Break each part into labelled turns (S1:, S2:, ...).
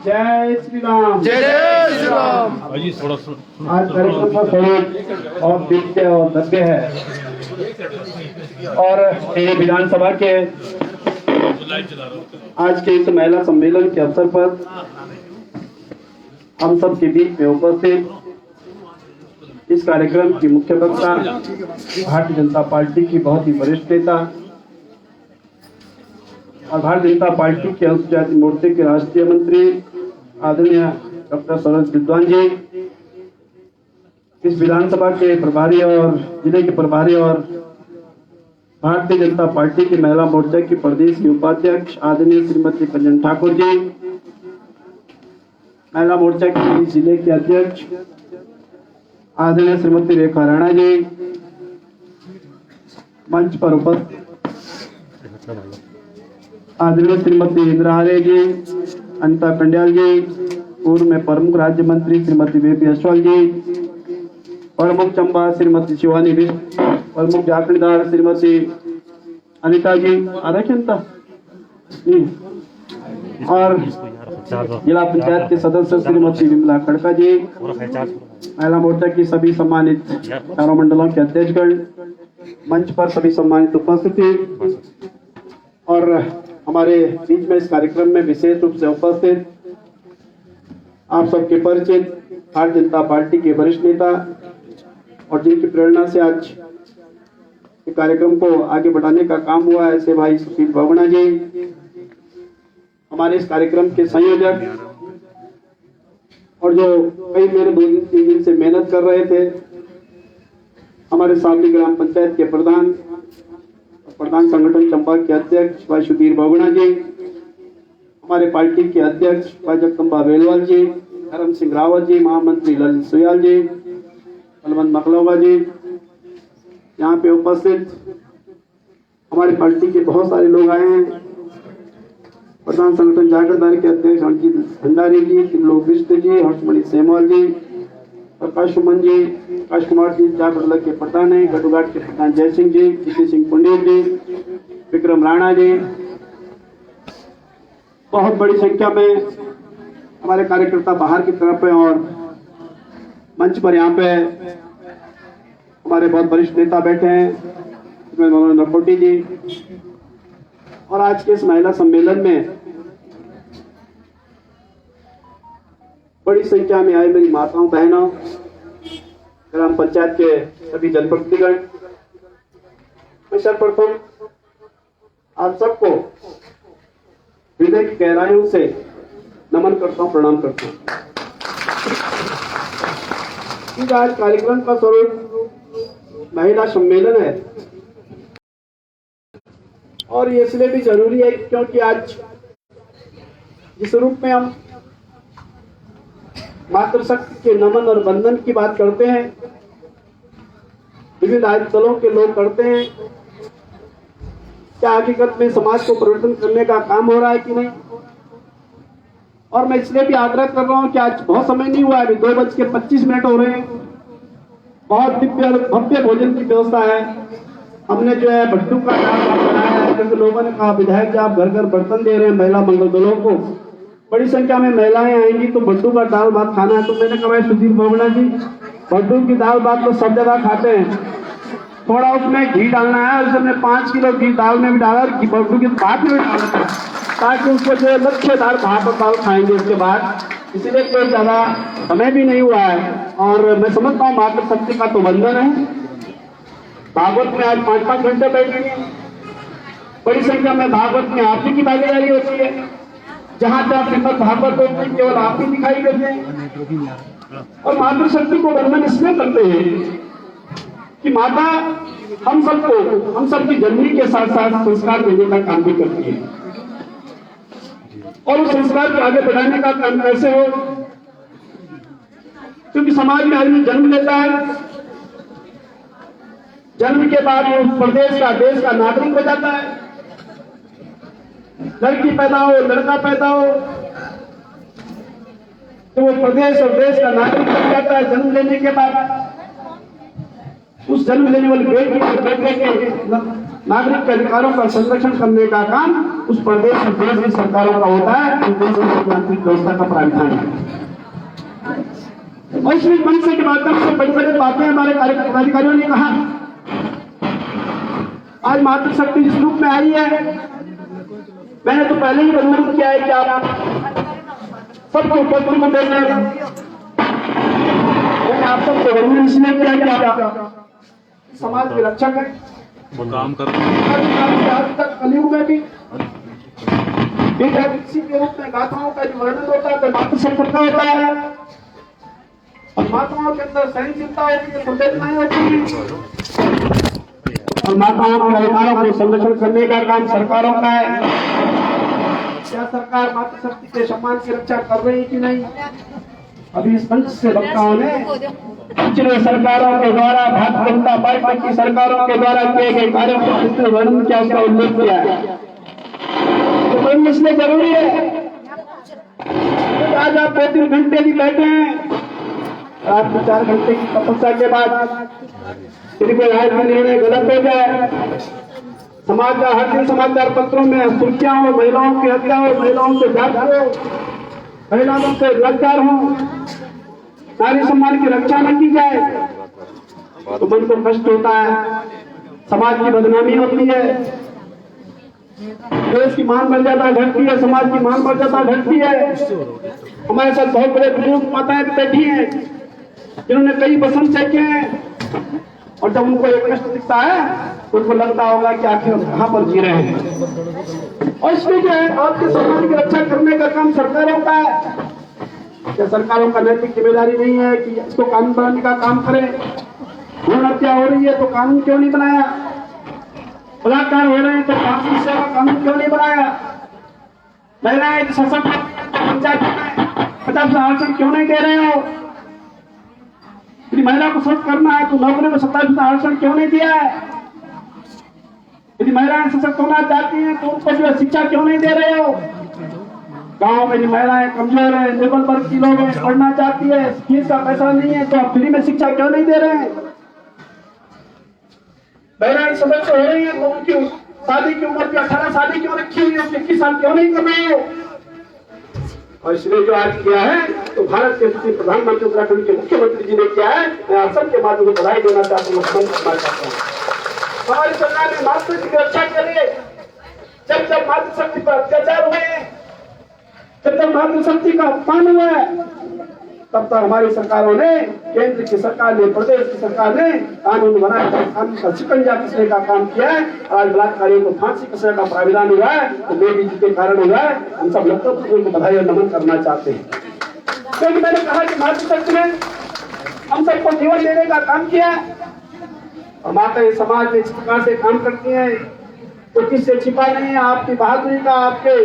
S1: जय श्री राम।
S2: जय जय श्री राम।
S1: आज कार्यक्रम का स्वरूप और दिव्य और भव्य है और ये विधानसभा के आज के इस महिला सम्मेलन के अवसर पर हम सब के बीच में उपस्थित इस कार्यक्रम की मुख्य वक्ता भारतीय जनता पार्टी की बहुत ही वरिष्ठ नेता और भारतीय जनता पार्टी के अनुसूचित जाति मोर्चे के राष्ट्रीय मंत्री आदरणीय डॉक्टर सौरभ विद्वान जी, इस विधानसभा के प्रभारी और जिले के प्रभारी और भारतीय जनता पार्टी की महिला मोर्चा की प्रदेश की उपाध्यक्ष आदरणीय श्रीमती कंचन ठाकुर जी, महिला मोर्चा की जिले के अध्यक्ष आदरणीय श्रीमती रेखा राणा जी, मंच पर उपस्थित आदरणीय श्रीमती इंदिरा आर्य जी, अनिता पंड्याल जी, पूर्व में प्रमुख राज्य मंत्री श्रीमती बेबी अश्वल जी, प्रमुख चंबा श्रीमती शिवानी बिष्ट, प्रमुख झारखंडदार श्रीमती अनिता जी आरक्षणता और जिला पंचायत के सदस्य श्रीमती विमला खड़का जी, महिला मोर्चा की सभी सम्मानित चारों मंडलों के अध्यक्षगण, मंच पर सभी सम्मानित उपस्थिति और हमारे बीच में इस कार्यक्रम में विशेष रूप से उपस्थित आप सबके परिचित भारतीय जनता पार्टी के वरिष्ठ नेता और जिनकी प्रेरणा से आज इस कार्यक्रम को आगे बढ़ाने का काम हुआ है, ऐसे भाई सुशील बहुगुणा जी, हमारे इस कार्यक्रम के संयोजक और जो कई मेरे 2-3 दिन से मेहनत कर रहे थे, हमारे सावली ग्राम पंचायत के प्रधान संगठन चंबा के अध्यक्ष भाई सुधीर बहुगुणा जी, हमारे पार्टी के अध्यक्ष भाई जगदम्बा बेलवाल जी, धर्म सिंह रावत जी, महामंत्री ललित सुयाल जी, बलवंत मकलौवा जी, यहाँ पे उपस्थित हमारी पार्टी के बहुत सारे लोग आए हैं, प्रधान संगठन झारखंड के अध्यक्ष अंकित भंडारी जी, त्रिलोक बिष्ट जी, हर्षमणि सेमवाल जी, प्रकाश सुमन जी, प्रकाश कुमार जी झारखंड के प्रधान है, गढ़ुघाट के प्रधान जय सिंह जी, किसी सिंह पंडित जी, विक्रम राणा जी, बहुत बड़ी संख्या में हमारे कार्यकर्ता बाहर की तरफ है और मंच पर यहाँ पे हमारे बहुत वरिष्ठ नेता बैठे हैं, मनोज रखोटी जी, और आज के इस महिला सम्मेलन में बड़ी संख्या में आए मेरी माताओं बहनों, ग्राम पंचायत के सभी जनप्रतिनिधिगण, मैं सर्वप्रथम आप सबको हृदय की गहराइयों से नमन करता हूं, प्रणाम करता हूं। आज कार्यक्रम का स्वरूप महिला सम्मेलन है और ये इसलिए भी जरूरी है क्योंकि आज जिस रूप में हम मातृशक्ति के नमन और वंदन की बात करते हैं, विभिन्न राजनीतिक दलों के लोग करते हैं, क्या हकीकत में समाज को परिवर्तन करने का काम हो रहा है कि नहीं। और मैं इसलिए भी आग्रह कर रहा हूं कि आज बहुत समय नहीं हुआ है, अभी 2:25 हो रहे हैं, बहुत दिव्य भव्य भोजन की व्यवस्था है। हमने जो है भट्टू का दाल भात बनाया है, क्योंकि लोगों ने कहा विधायक जी आप घर घर बर्तन दे रहे हैं महिला मंगल दलों को, बड़ी संख्या में महिलाएं आएंगी तो भट्टू का दाल भात खाना है। तो मैंने कहा भाई सुधीर बहुगुणा जी, भट्टू की दाल भात तो सब जगह खाते हैं, थोड़ा उसमें घी डालना है, और हमने 5 किलो घी दाल में भी डाला, भट्टू की भात में डाला था, ताकि उसको जो है लच्छेदार भात और दाल खाएंगे उसके बाद। इसीलिए कोई ज्यादा समय भी नहीं हुआ है और मैं समझता हूँ मातृशक्ति का तो वंदन है। भागवत में आज 5-5 घंटे बैठेंगे, बड़ी संख्या में भागवत में आप ही की भागीदारी होती है, जहां जहां श्रीमद भागवत होते हैं केवल आप ही दिखाई देते हैं। और मातृशक्ति को वंदन इसलिए करते हैं कि माता हम सबकी जननी के साथ साथ संस्कार देने का काम भी करती है, और उस संस्कार को आगे बढ़ाने का काम कैसे हो, क्योंकि समाज में आदमी जन्म लेता है, जन्म के बाद वो उस प्रदेश का देश का नागरिक हो जाता है, लड़की पैदा हो लड़का पैदा हो तो वो प्रदेश और देश का नागरिक बन जाता है। जन्म लेने के बाद उस जन्म लेने वाले बेटे के नागरिक के अधिकारों का संरक्षण करने का काम उस प्रदेश में देश की सरकारों का होता है, जो देश की लोकतांत्रिक व्यवस्था का प्राविधान है। वैश्विक मंच के माध्यम से बड़ी बड़ी बातें हमारे कार्यक्रम ने कहा। आज मातृशक्ति जिस रूप में आई है, मैंने तो पहले ही अनुरोध किया है कि आप सबको उपस्थित को देना है। मैंने आप सबको जरूर इसलिए किया कि आप समाज के रक्षक है,
S2: काम कर
S1: आज तक कलयुग में भी किसी के रूप में गाथाओं का जो वर्णन होता है तो मातृशक्ति का होता है, और माताओं के अंदर सहनशीलता होती है, संवेदनाएं होती है, और माताओं के अधिकारों को संरक्षण करने का काम सरकारों का है। क्या सरकार मातृशक्ति के सम्मान की रक्षा कर रही कि नहीं? अभी इस मंच से वक्ताओं ने पिछले सरकारों के द्वारा, भारतीय जनता पार्टी की सरकारों के द्वारा किए गए कार्यों को जिसने वर्णन किया उसका उल्लेख किया है, तो इसलिए जरूरी है। आज आप 2-3 घंटे भी बैठे हैं, रात में 4 घंटे की तपस्या के बाद यदि कोई आज का निर्णय गलत हो जाए, समाज का हर दिन समाचार पत्रों में सुर्खियां हो, महिलाओं की हत्या हो, महिलाओं के जांच हो, महिलाओं से बलात्कार हो, नारी सम्मान की रक्षा न की जाए, तो मन को कष्ट होता है, समाज की बदनामी होती है, देश की मान मर्यादा घटती है, समाज की मान मर्यादा घटती है। हमारे साथ बहुत बड़े बुजुर्ग माताएं बैठी हैं जिन्होंने कई बसंत सेके हैं, और जब उनको एक कष्ट दिखता है तो उनको लगता होगा कि आखिर हम कहां पर जी रहे हैं। और इसमें जो है आपके सम्मान की रक्षा करने का काम सरकारों का है। क्या सरकारों का नैतिक जिम्मेदारी नहीं है कि इसको कानून बनाने का काम करें? भ्रूण हत्या हो रही है तो कानून क्यों नहीं बनाया? बलात्कार हो रहे हैं तो कानून सेवा कानून क्यों नहीं बनाया? महिलाएं सशक्त पंचायत में 50% आरक्षण क्यों नहीं दे रहे हो? यदि महिला को सशक्त करना है तो नौकरी में 27% आरक्षण क्यों नहीं दिया है? यदि महिलाएं सशक्त होना चाहती हैं तो उनको जो शिक्षा क्यों नहीं दे रहे हो? गांव में महिलाएं कमजोर है, निर्बल वर्ग की लोग पढ़ना चाहती है, फीस का पैसा नहीं है, तो आप फ्री में शिक्षा क्यों नहीं दे रहे हैं? महिलाएं सदस्य हो रही है तो उनकी शादी की उम्र की 18 शादी क्यों रखी हुई है, 21 साल क्यों नहीं कर रहे हो? और इसलिए जो आज किया है तो भारत के प्रधानमंत्री उत्तराखंड के मुख्यमंत्री जी ने किया है, मैं आप सबके माध्यम से बधाई देना चाहता हूँ, करना चाहता हूँ। हमारी सरकार ने मातृशक्ति की रक्षा करी। जब मातृशक्ति पर अत्याचार हुए, जब मातृशक्ति का अपमान हुआ है, तब तक हमारी सरकारों ने, केंद्र की सरकार ने, प्रदेश की सरकार ने कानून बनाकर कानून का शिकंजा कसने का काम किया है। आज बलात्कारियों को फांसी कसने का प्राविधान हुआ है, तो मेरी जी के कारण हुआ है। हम सब लगभग उनको बधाई और नमन करना चाहते हैं, क्योंकि मैंने कहा कि मातृशक्ति ने हम सबको जीवन देने का काम किया है। और माताएं समाज में इस प्रकार से काम करती हैं तो किससे छिपा नहीं है। आपकी बहादुरी का, आपके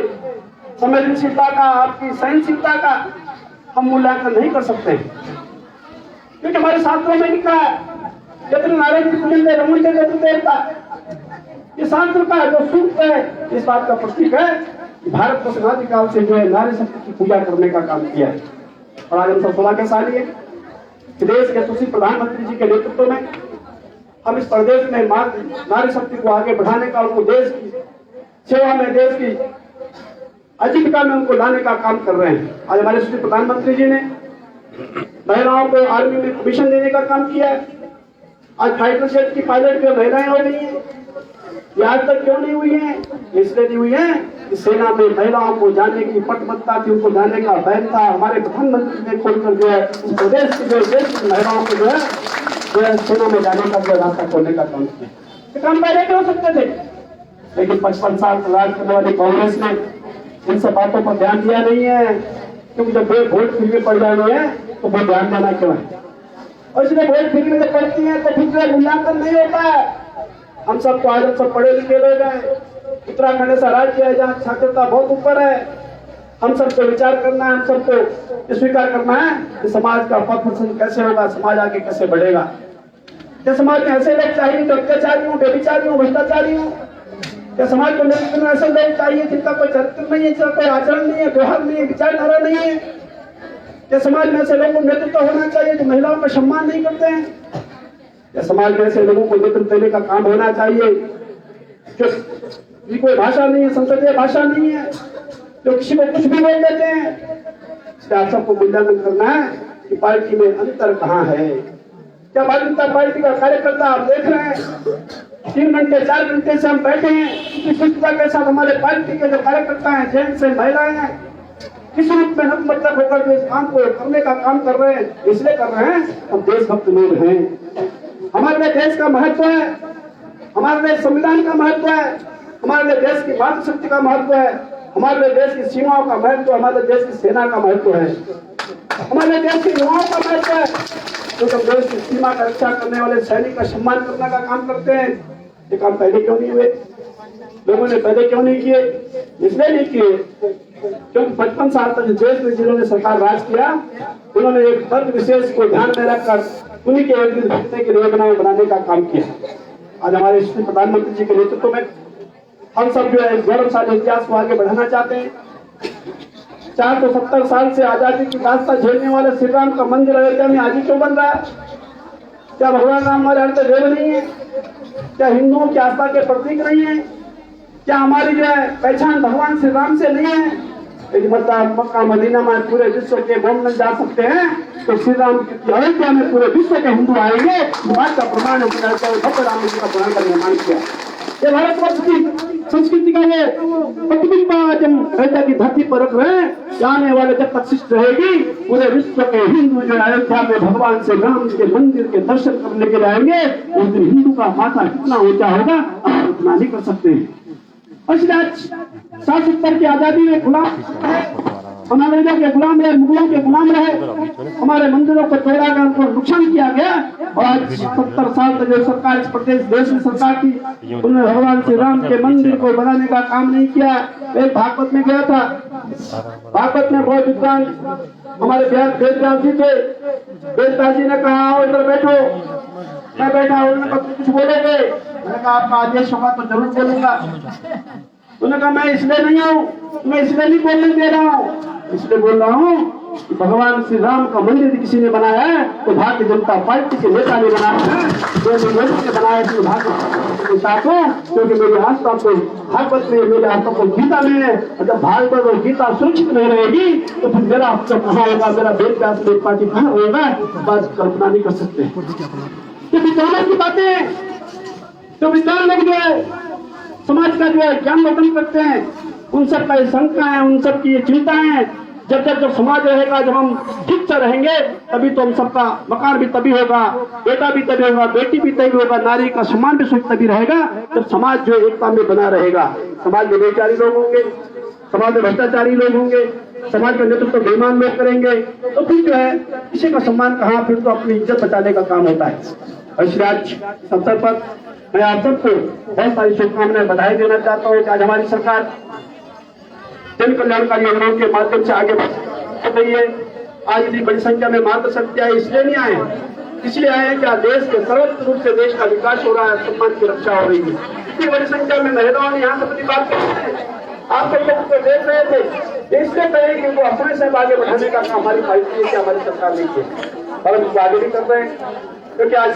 S1: संवेदनशीलता का, आपकी सहनशीलता का हम मूल्यांकन नहीं कर सकते, क्योंकि हमारे शास्त्रों में लिखा है यत्र नारायण पूजन दे रमन दे देवता। ये शास्त्र का जो सूक्त है, इस बात का प्रतीक है कि भारत को समाधि काल से जो है नारी शक्ति की पूजा करने का काम किया है। और आज हम सब सौभाग्यशाली है कि देश के यशस्वी प्रधानमंत्री जी के नेतृत्व में हम इस प्रदेश में नारी शक्ति को आगे बढ़ाने का, उनको देश की सेवा में, देश की आजीविका में उनको लाने का काम कर रहे हैं। आज हमारे यशस्वी प्रधानमंत्री जी ने महिलाओं को आर्मी में कमीशन देने का काम किया है। आज फाइटर जेट की पायलट जो महिलाएं हो गई हैं, ये आज तक क्यों नहीं हुई है? इसलिए नहीं हुई है कि सेना में महिलाओं को जाने की पटमत्ता थी, उनको जाने का बैन था। हमारे प्रधानमंत्री ने खोलकर जो है इस प्रदेश की जो देश की महिलाओं को जो है सेना में जाने का जो रास्ता खोलने का काम किया। ये काम पहले भी हो सकते थे, लेकिन 55 साल राज करने वाली कांग्रेस ने इन सब बातों पर ध्यान दिया नहीं है, क्योंकि जब वोट फ्री में पड़ जाने हैं तो वो ध्यान देना क्यों है? और इसलिए वोट फ्री में पड़ती है तो फिर मूल्यांकन नहीं होता है। हम सबको आज सब पढ़े लिखे लोग हैं, उत्तराखंड ऐसा राज्य है जहाँ साक्षरता बहुत ऊपर है। हम सबको विचार करना है, हम सबको स्वीकार करना है कि समाज का पथ प्रदर्शन कैसे होगा, समाज आगे कैसे बढ़ेगा। क्या समाज में ऐसे लोग चाहिए जो अत्याचारी हूँ, व्यभिचारी हूँ, भ्रष्टाचारी हूँ? क्या समाज को नेतृत्व में ऐसे लोग चाहिए जिनका कोई चरित्र नहीं है, जिनका कोई आचरण नहीं है, व्यवहार नहीं है, विचारधारा नहीं है? क्या समाज में ऐसे लोगों को नेतृत्व होना चाहिए जो महिलाओं का सम्मान नहीं करते हैं? क्या समाज में ऐसे लोगों को नेतृत्व देने का काम होना चाहिए जो ये कोई भाषा नहीं है, संसदीय भाषा नहीं है जो किसी को कुछ भी बोल देते हैं। इसलिए आप सबको मूल्यांकन करना है कि पार्टी में अंतर कहाँ है। क्या भारतीय जनता पार्टी का कार्यकर्ता आप देख रहे हैं 3 घंटे 4 घंटे से हम बैठे हैं, इस शिष्टता के साथ हमारे पार्टी के जो कार्यकर्ता हैं, जेंट्स से महिलाएं हैं, किस रूप में मतलब होकर इस काम को करने का काम कर रहे हैं, इसलिए कर रहे हैं हम देशभक्त लोग हैं। हमारे लिए देश का महत्व है, हमारे लिए संविधान का महत्व है, हमारे लिए देश की मातृशक्ति का महत्व है, हमारे लिए देश की सीमाओं का महत्व, हमारे लिए देश की सेना का महत्व है, हमारे लिए देश के युवाओं का महत्व है, क्योंकि तो देश की सीमा का रक्षा करने वाले सैनिक का सम्मान करने का काम करते हैं। ये काम पहले क्यों नहीं हुए? लोगों ने पहले क्यों नहीं किए? इसलिए नहीं किए क्योंकि 55 साल तक देश में जिन्होंने सरकार राज किया, उन्होंने एक वर्ग विशेष को ध्यान में रखकर उन्हीं के एक दिन भुगतने के लिए योजनाएं बनाने का काम किया। आज हमारे प्रधानमंत्री जी के नेतृत्व में हम सब जो है गौरवशाली इतिहास को आगे बढ़ाना चाहते हैं। 470 साल से आजादी की दास्तां झेलने वाले श्री राम का मंदिर अयोध्या में आज ही क्यों बन रहा है? क्या भगवान राम हमारे अर्थ देव नहीं है? क्या हिंदुओं की आस्था के प्रतीक नहीं है? क्या हमारी जो है पहचान भगवान श्री राम से नहीं है? यदि मतलब मक्का मदीना में पूरे विश्व के मोहम्मद जा सकते हैं तो श्री राम की अयोध्या में पूरे विश्व के हिंदू आएंगे। बात का प्रमाण भक्त राम जी का पुराण का निर्माण किया। ये भारतवर्ष की संस्कृति का ये प्रतिबिंब आज हम अयोध्या की धरती पर रख रहे हैं। आने वाले जब तक शिष्ट रहेगी पूरे विश्व के हिंदू जो अयोध्या में भगवान श्री राम के मंदिर के दर्शन करने के लिए आएंगे। उस दिन हिंदू का माथा कितना ऊंचा होगा आप कल्पना नहीं कर सकते हैं। और आज 60 की आजादी में गुलाम हमारे के गुलाम रहे, मुगलों के गुलाम रहे, हमारे मंदिरों को तोड़ा गया, उनको नुकसान किया गया। और आज 70 साल तक जो सरकार इस प्रदेश देश में सरकार की, उन्होंने भगवान श्री राम के मंदिर को बनाने का काम नहीं किया। एक भागवत में गया था, भागवत में बहुत विद्वान हमारे वेदव्यास जी थे। वेदव्यास जी ने कहा आओ इधर बैठो। मैं बैठा, उन्होंने कहा कुछ बोलोगे? मैंने कहा आपका आदेश होगा तो जरूर बोलूंगा। उन्होंने कहा मैं इसलिए नहीं हूँ, मैं इसलिए नहीं बोलने दे रहा हूँ, इसलिए बोल रहा हूँ कि भगवान श्री राम का मंदिर किसी ने बनाया है तो भारतीय जनता पार्टी के नेता ने बनाया है, ने बनाया है भारतीय को। क्योंकि मेरी आस्था को भागवत में, मेरी आस्था को गीता में है। जब भागवत और गीता सुरक्षित नहीं रहेगी तो फिर मेरा हफ्ता कहाँ होगा, मेरा वेदव्यास पार्टी कहाँ होगा, बात कल्पना नहीं कर सकते। तो विद्वान की बातें, तो विद्वान लोग जो है समाज का जो है ज्ञान वर्धन करते हैं, उन सब का शंका है, उन सब की ये चिंता है। जब समाज रहेगा, जब हम ठीक से रहेंगे तभी तो हम सबका मकान भी तभी होगा, बेटा भी तभी होगा, बेटी भी तभी होगा, नारी का सम्मान भी सुख तभी रहेगा जब समाज जो एकता में बना रहेगा। समाज में बेचारी लोग होंगे, समाज में भ्रष्टाचारी लोग होंगे, समाज का नेतृत्व बेईमान लोग करेंगे तो फिर जो है किसी का सम्मान कहाँ, फिर तो अपनी इज्जत बचाने का काम होता है। और आज अवसर पर मैं आप सबको बहुत सारी शुभकामनाएं बधाई देना चाहता हूँ कि आज हमारी सरकार जन कल्याणकारी योजनाओं के माध्यम से आगे बढ़ रही है। आज इतनी बड़ी संख्या में मातृशक्ति आए, इसलिए नहीं आए, इसलिए आए हैं कि देश के सर्वत्र रूप से देश का विकास हो रहा है, सम्मान की रक्षा हो रही है। इतनी बड़ी संख्या में महिलाओं ने यहाँ से अपनी बात कही, आप सब लोग को देख रहे थे, इसलिए कहे कि उनको अपने से आगे बढ़ाने का काम हमारी पार्टी है, हमारी सरकार नहीं है और हम इसको आगे भी कर रहे हैं। क्योंकि आज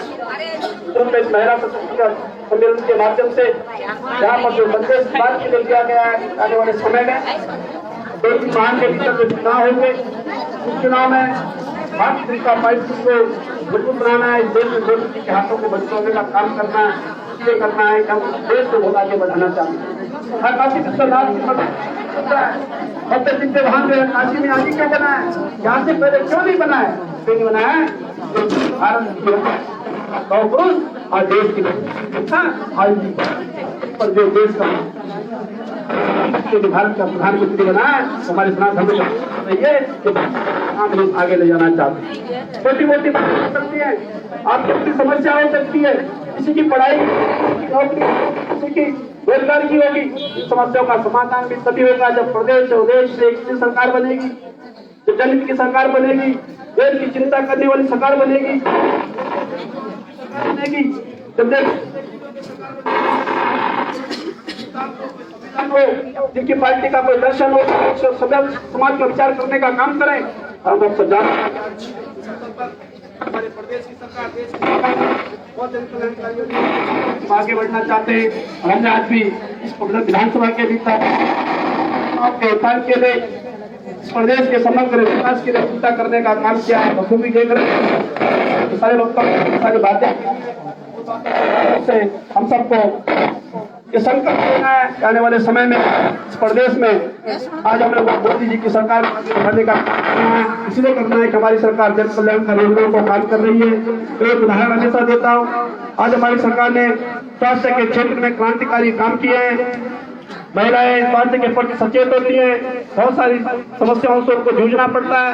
S1: महिला सशक्तिकरण सम्मेलन के माध्यम से यहाँ पर जो संदेश बात के लिए दिया गया है, आने वाले समय में 2-3 माह के भीतर जो चुनाव होंगे, उस चुनाव में भारतीय जनता पार्टी को मजबूत बनाना है, इस देश में मोदी के हाथों को बचाने का काम करना है, ये करना है कि हम देश को बहुत आगे बढ़ाना चाहते हैं। काशी विश्वनाथ की भक्त जिनके वहां जो है काशी में आदि क्यों बना है, यहाँ से पहले क्यों नहीं बना है? क्यों नहीं बना है? भारत की और देश की पर जो देश का भारत का प्रधानमंत्री बना है, हमारे सनातन धर्म ये हम लोग आगे ले जाना चाहते हैं। छोटी मोटी बात हो सकती है, आपकी अपनी समस्या हो सकती है, किसी की पढ़ाई, नौकरी, किसी की रोजगार की होगी। इस समस्याओं का समाधान भी तभी होगा जब प्रदेश और देश से एक सरकार बनेगी, जब जनहित की सरकार बनेगी, देश की चिंता करने वाली सरकार बनेगी, जब जिनकी पार्टी का कोई दर्शन हो, समाज का विचार करने का काम करें। हम लोग हमारे प्रदेश की सरकार, देश की सरकार बहुत कल्याणकारी योजना आगे बढ़ना चाहते हैं। और हमने आज भी इस विधानसभा के भीतर आपके उत्थान के लिए, इस प्रदेश के समग्र विकास के लिए चिंता करने का काम किया है। बखूबी देख रहे हैं सारे लोग सारी बातें से हम सबको ये संकल्प लेना है कि आने वाले समय में इस प्रदेश में आज हम लोग मोदी जी की सरकार बढ़ाने का काम करना है। इसलिए करना है कि हमारी सरकार जन कल्याणकारी योजनाओं को काम कर रही है। तो एक उदाहरण हमेशा देता हूँ, आज हमारी सरकार ने स्वास्थ्य के क्षेत्र में क्रांतिकारी काम किए हैं। महिलाएं स्वास्थ्य के प्रति सचेत होती है, बहुत सारी समस्याओं से उनको जूझना पड़ता है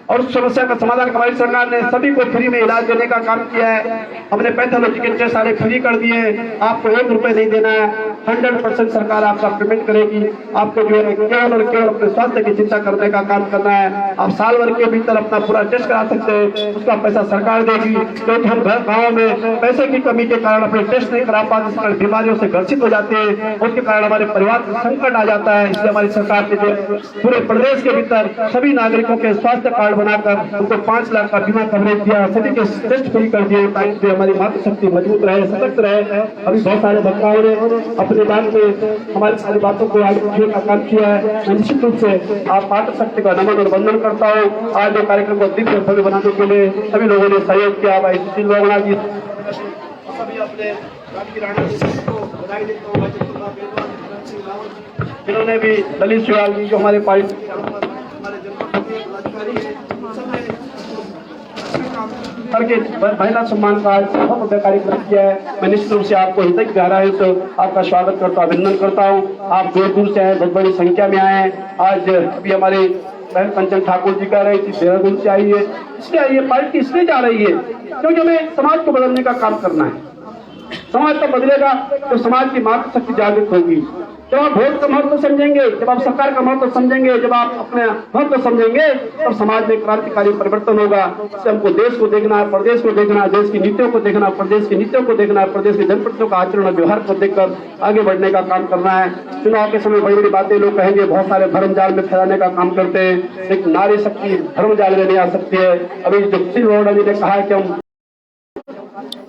S1: और उस समस्या का समाधान हमारी सरकार ने सभी को फ्री में इलाज देने का काम किया है। हमने पैथोलॉजी के टेस्ट सारे फ्री कर दिए, आपको 1 रुपए नहीं देना है, 100% सरकार आपका पेमेंट करेगी। आपको जो है केवल और केवल अपने स्वास्थ्य की चिंता करने का काम करना है। आप साल भर के भीतर अपना पूरा टेस्ट करा सकते हैं, उसका पैसा सरकार देगी। क्योंकि हम गाँव में पैसे की कमी के कारण अपने टेस्ट नहीं करा पाते, इस कारण बीमारियों से ग्रसित हो जाते हैं, उसके कारण हमारे परिवार को संकट आ जाता है। इसलिए हमारी सरकार ने जो पूरे प्रदेश के भीतर सभी नागरिकों के स्वास्थ्य कार्ड बनाकर उनको 5 लाख का बीमा कवरेज दिया, सभी के टेस्ट फ्री कर दिए ताकि हमारी मातृशक्ति मजबूत रहे, सशक्त रहे। अभी बहुत सारे वक्ताओं ने अपने दान में हमारी सारी बातों को आगे बढ़ाने का काम किया है। निश्चित रूप से आप मातृशक्ति का नमन और वंदन करता हूँ। आज जो कार्यक्रम को दिव्य भव्य बनाने के लिए सभी लोगों ने सहयोग किया। भाई सुशील लोगना जी सभी अपने बधाई देता हूँ। इन्होंने भी ललित शिवाल जी जो हमारे पार्टी करके महिला सम्मान का बहुत बड़ा कार्यक्रम किया है। मैं निश्चित रूप से आपको हृदय गहराई से आपका स्वागत करता हूँ, अभिनंदन करता हूँ। आप दूर दूर से आए, बहुत बड़ी संख्या में आए हैं। आज अभी हमारे बहन कंचन ठाकुर जी कह रही थी देहरादून से आई है, इसलिए आई है, पार्टी इसलिए जा रही है क्योंकि हमें समाज को बदलने का काम करना है। समाज तो बदलेगा तो समाज की मातृशक्ति जागृत होगी। जब आप वोट का महत्व समझेंगे, जब आप सरकार का महत्व समझेंगे, जब आप अपने महत्व समझेंगे, तब समाज में क्रांतिकारी परिवर्तन होगा। इससे हमको देश को देखना है, प्रदेश को देखना है, देश की नीतियों को देखना है, प्रदेश की नीतियों को देखना है, प्रदेश के जनप्रतिनिधियों का आचरण और व्यवहार को देखकर आगे बढ़ने का काम करना है। चुनाव के समय बड़ी बड़ी बातें लोग कहेंगे, बहुत सारे भ्रम जाल में फैलाने का काम करते हैं, लेकिन नारी शक्ति भ्रम जाल में नहीं आ सकती है। अभी जो सुशील लोहड़ा जी ने कहा है कि हम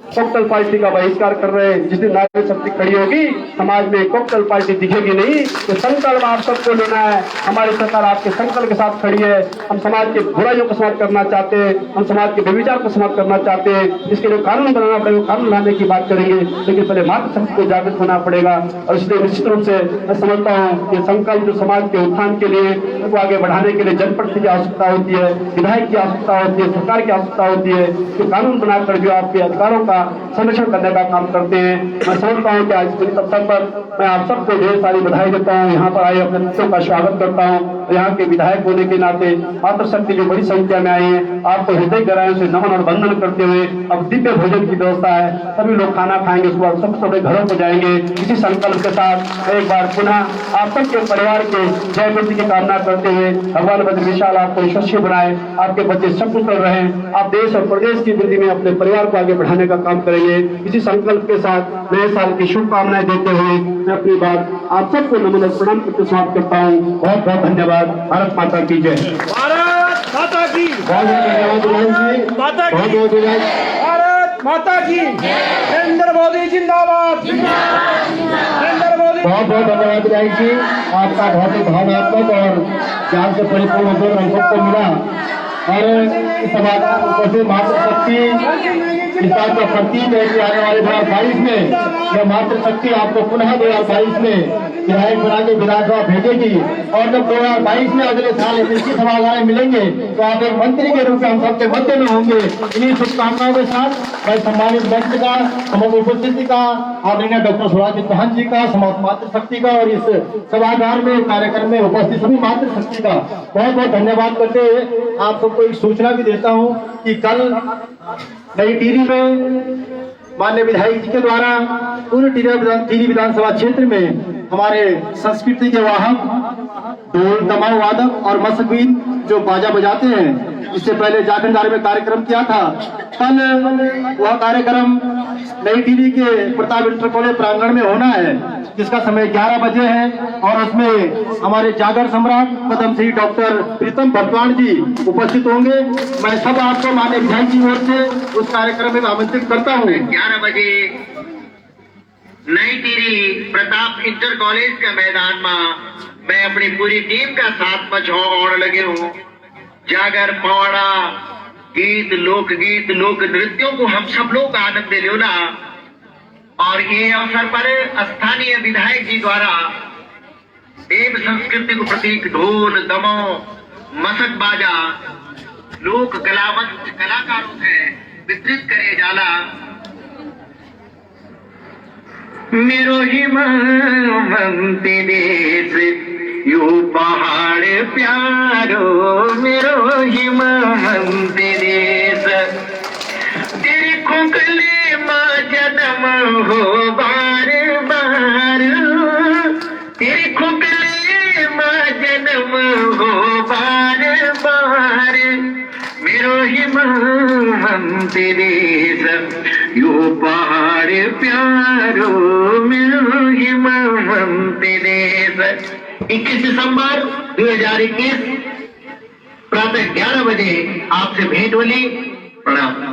S1: कोकटल पार्टी का बहिष्कार कर रहे हैं, जिस दिन नारी शक्ति खड़ी होगी समाज में कोकटल पार्टी दिखेगी नहीं। तो संकल्प आप सबको लेना है। हमारी सरकार आपके संकल्प के साथ खड़ी है। हम समाज के बुराइयों को समाप्त करना चाहते हैं, हम समाज के व्यभिचार को समाप्त करना चाहते हैं। इसके लिए कानून बनाना पड़ेगा, कानून लाने की बात करेंगे, लेकिन पहले मातृशक्ति को जागृत होना पड़ेगा। और इसलिए निश्चित रूप से मैं समझता हूँ कि संकल्प जो समाज के उत्थान के लिए, उनको आगे बढ़ाने के लिए जनप्रतिनिधि की आवश्यकता होती है, विधायक की आवश्यकता होती है, सरकार की आवश्यकता होती है, तो कानून बनाकर जो आपके अधिकारों का संरक्षण करने का काम करते हैं। मैं समझता हूँ कि आज इस अवसर पर मैं आप सबको ढेर सारी बधाई देता हूँ, यहाँ पर आए अपने मित्रों का स्वागत करता हूँ। यहाँ के विधायक होने के नाते मातृशक्ति जो बड़ी संख्या में आए हैं, आपको हृदय गहराई से नमन और वंदन करते हुए अब दिव्य भोजन की व्यवस्था है, सभी लोग खाना खाएंगे, उसके बाद सब अपने घरों को जाएंगे। इसी संकल्प के साथ एक बार पुनः आप सबके परिवार के जय वृद्धि की कामना करते हुए भगवान बद्र विशाल आपको यशस्वी बनाए, आपके बच्चे सकुशल रहे, आप देश और प्रदेश की वृद्धि में अपने परिवार को आगे बढ़ाने का काम करेंगे। इसी संकल्प के साथ नए साल की शुभकामनाएं देते हुए मैं अपनी बात आप सबको नमन और प्रणाम करके समाप्त करता हूँ। बहुत बहुत धन्यवाद। भारत माता की जय।
S2: भारत माता की
S1: बहुत धन्यवाद
S2: माता की
S1: बहुत धन्यवाद।
S2: भारत माता की नरेंद्र मोदी जिंदाबाद, नरेंद्र मोदी।
S1: बहुत बहुत धन्यवाद विधायक जी, आपका बहुत भावनात्मक और ज्ञान से परिपूर्ण उद्योग हम सबको मिला। और इस सभा से मातृशक्ति इस बात का प्रतीक है कि आने वाले 2022 में यह मातृशक्ति आपको पुनः 2022 में विधायक बना के विधानसभा भेजेगी। और जब 2022 में अगले साल इनकी सभागारें मिलेंगे तो आप एक मंत्री के रूप में हम सबके मध्य में होंगे। इन्हीं शुभकामनाओं के साथ मैं सम्मानित व्यक्ति का, समग्र उपस्थिति का, आदरणीय डॉक्टर सुभाष चौहान जी का, समस्त मातृशक्ति का और इस सभागार में कार्यक्रम में उपस्थित सभी मातृशक्ति का बहुत बहुत धन्यवाद करते हुए आप सबको एक सूचना भी देता हूँ कि कल नई टिहरी में माननीय विधायक जी के द्वारा पूरे टिहरी विधानसभा क्षेत्र में हमारे संस्कृति के वाहक ढोल तमाम वादक और मसकीन जो बाजा बजाते हैं, इससे पहले जाखंडार में कार्यक्रम किया था। कल वह कार्यक्रम नई टिहरी के प्रताप इंटर कॉलेज प्रांगण में होना है।
S3: जिसका समय 11 बजे है और उसमें हमारे जागर सम्राट पद्मश्री डॉक्टर प्रीतम भटवाण जी उपस्थित होंगे। मैं सब आपको माननीय विधायक जी ओर से उस कार्यक्रम में आमंत्रित करता हूँ।
S4: 11 बजे नई टिहरी प्रताप इंटर कॉलेज का मैदान में मैं अपनी पूरी टीम का साथ में छो और लगे हूँ। जागर पवाड़ा गीत लोकगीत लोक नृत्यों को हम सब लोग आनंद ले लो ना। और ये अवसर पर स्थानीय विधायक जी द्वारा देव संस्कृति को प्रतीक ढोल दमो मसक बाजा लोक कलावंत कलाकारों से वितरित करे जाला। मेरो हिमवंती देश यो पहाड़ प्यारो मेरो हिमवंती देश तेरी खोखले माँ जन्म हो बार बार तेरी खोखले माँ जन्म हो बार बार मेरो हिमवंती देश यो पहाड़ प्यारो मेरो हिमवंती देश। 21 दिसंबर 2021 प्रातः 11 बजे आपसे भेंट होली। प्रणाम।